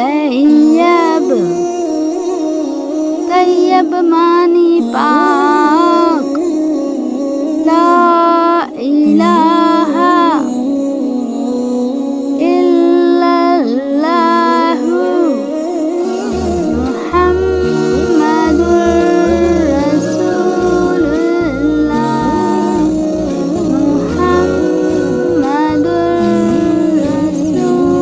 तैयब, तैयब मानी पाक, ला इलाहा इल्लल्लाहु मुहम्मदुर रसूलुल्लाह, मुहम्मदुर रसूलुल्लाह।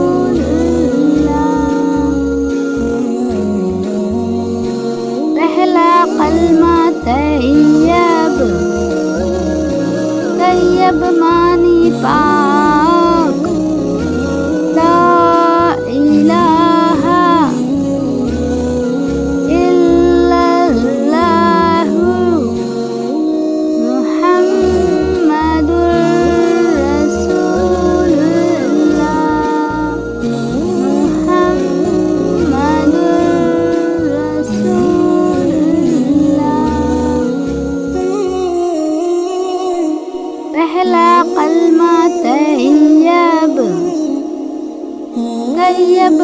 पहला कलमा तैयब, तैयब मानी पाक, ला इलाहा इल्लल्लाहु मुहम्मदुर रसूलुल्लाह, मुहम्मदुर रसूलुल्लाह। पहला कलमा तैयब, तैयब